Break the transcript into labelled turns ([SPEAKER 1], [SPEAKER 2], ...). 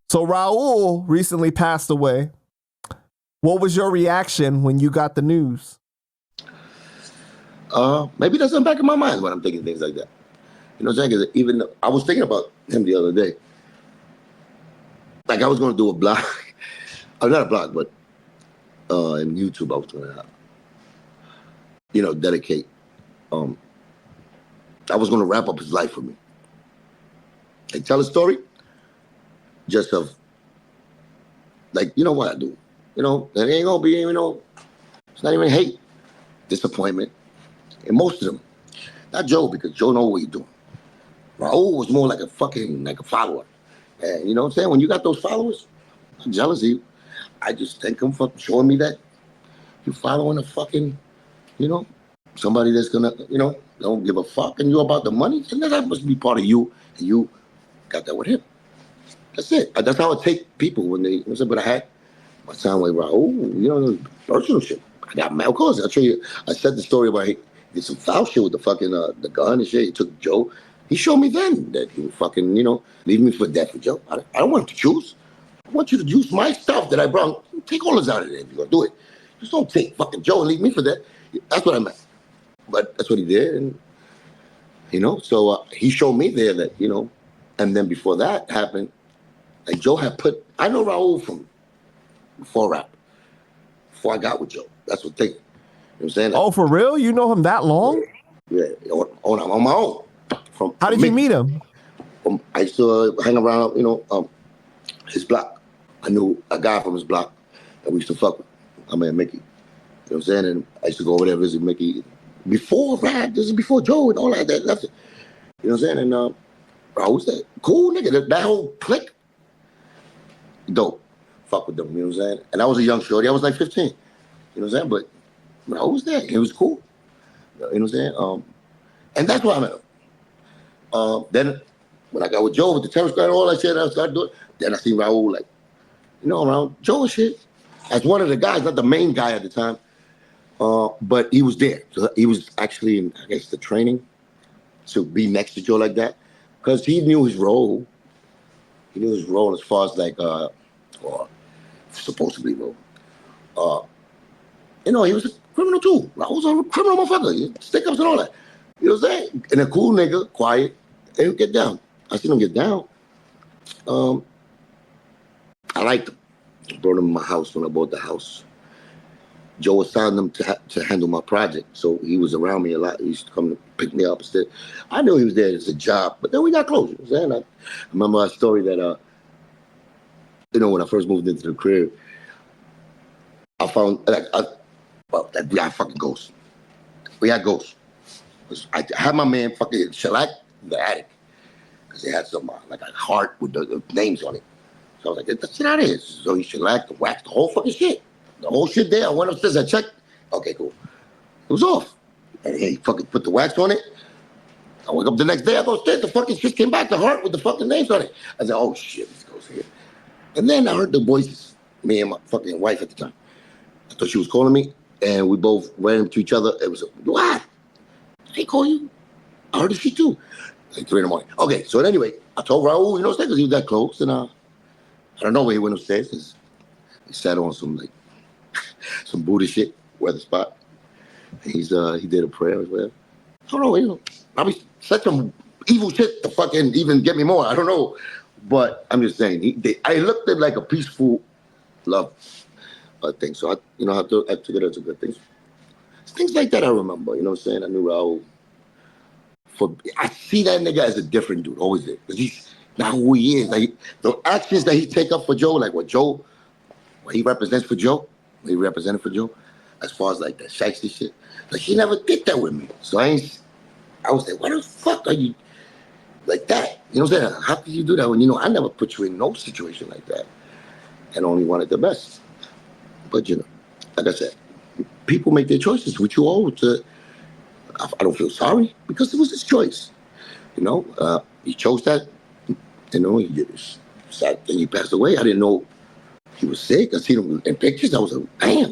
[SPEAKER 1] So Raul recently passed away. What was your reaction when you got the news?
[SPEAKER 2] Maybe that's in the back of my mind when I'm thinking things like that. You know what I'm saying? 'Cause even I was thinking about him the other day. Like I was going to do a blog. Not a blog, but in YouTube I was going to, dedicate. I was going to wrap up his life for me. Like tell a story just of, like, you know what I do. It ain't going to be, it's not even hate, disappointment. And most of them, not Joe, because Joe know what he's doing. Raul was more like a follower. And you know what I'm saying? When you got those followers, I'm jealous of you. I just thank him for showing me that you're following a fucking, somebody that's gonna, don't give a fuck and you about the money. And that must be part of you. And you got that with him. That's it. That's how I take people when they, but I had my time with Raul, personal shit. I got mad. Of course, I'll tell you, I said the story about he did some foul shit with the fucking, the gun and shit. He took Joe. He showed me then that he would fucking, leave me for death for Joe. I don't want him to choose. I want you to use my stuff that I brought. Take all this out of there if you're going to do it. Just don't take fucking Joe and leave me for that. That's what I meant. But that's what he did. And, so he showed me there that, and then before that happened, like Joe had I know Raul from before rap, before I got with Joe. That's what they, you know what I'm saying?
[SPEAKER 1] Oh, for real? You know him that long?
[SPEAKER 2] Yeah, on my own.
[SPEAKER 1] How did you meet him?
[SPEAKER 2] I used to hang around, his block. I knew a guy from his block that we used to fuck with. My man Mickey. You know what I'm saying? And I used to go over there visit Mickey before rap. This is before Joe and all that. That's it. You know what I'm saying? And Raul was that cool nigga. That whole clique, dope. Fuck with them. You know what I'm saying? And I was a young shorty. I was like 15. You know what I'm saying? But Raul was there. He was cool. You know what I'm saying? And that's why I met him. Then when I got with Joe with the terror squad and all that shit, I started doing. Then I seen Raul like, around Joe and shit as one of the guys, not the main guy at the time, but he was there. So he was actually in, I guess, the training to be next to Joe like that because he knew his role. He knew his role as far as like, or supposed to be role. He was a criminal too. Raul was a criminal motherfucker. Stick-ups and all that. You know what I'm saying? And a cool nigga, quiet, and he'll get down. I seen him get down. I liked him. I brought him to my house when I bought the house. Joe assigned him to handle my project, so he was around me a lot. He used to come to pick me up instead. I knew he was there as a job, but then we got close. You know what I'm saying? I remember a story that, when I first moved into the crib, I found, that guy fucking ghost. We had ghosts. I had my man fucking shellac in the attic because it had some like a heart with the names on it. So I was like, get that shit out of here. So he shellacked and waxed the whole fucking shit. The whole shit there. I went upstairs, I checked. Okay, cool. It was off. And he fucking put the wax on it. I wake up the next day, I go upstairs, the fucking shit came back, the heart with the fucking names on it. I said, oh shit, this goes here. And then I heard the voices, me and my fucking wife at the time. I thought she was calling me, and we both ran into each other. It was, what? They call you? I heard the shit too. Like 3 a.m. Okay, so anyway, I told Raul, because he was that close, and I don't know where he went upstairs, because he sat on some, like, some Buddha shit, weather spot. And he did a prayer as well. I don't know, probably said some evil shit to fucking even get me more. I don't know. But I'm just saying, I looked at like a peaceful love thing. So, I took it as a good thing. Things like that I remember, you know what I'm saying? I knew Raul. I see that nigga as a different dude, always did. Because he's not who he is. Like, the actions that he take up for Joe, like what he represents for Joe, what he represented for Joe, as far as like that shiesty shit, like he never did that with me. So I was like, why the fuck are you like that? You know what I'm saying? How could you do that when I never put you in no situation like that and only wanted the best? But like I said, people make their choices, which you owe to. I don't feel sorry because it was his choice. He chose that. He did his sad thing. He passed away. I didn't know he was sick. I seen him in pictures. I was like, damn.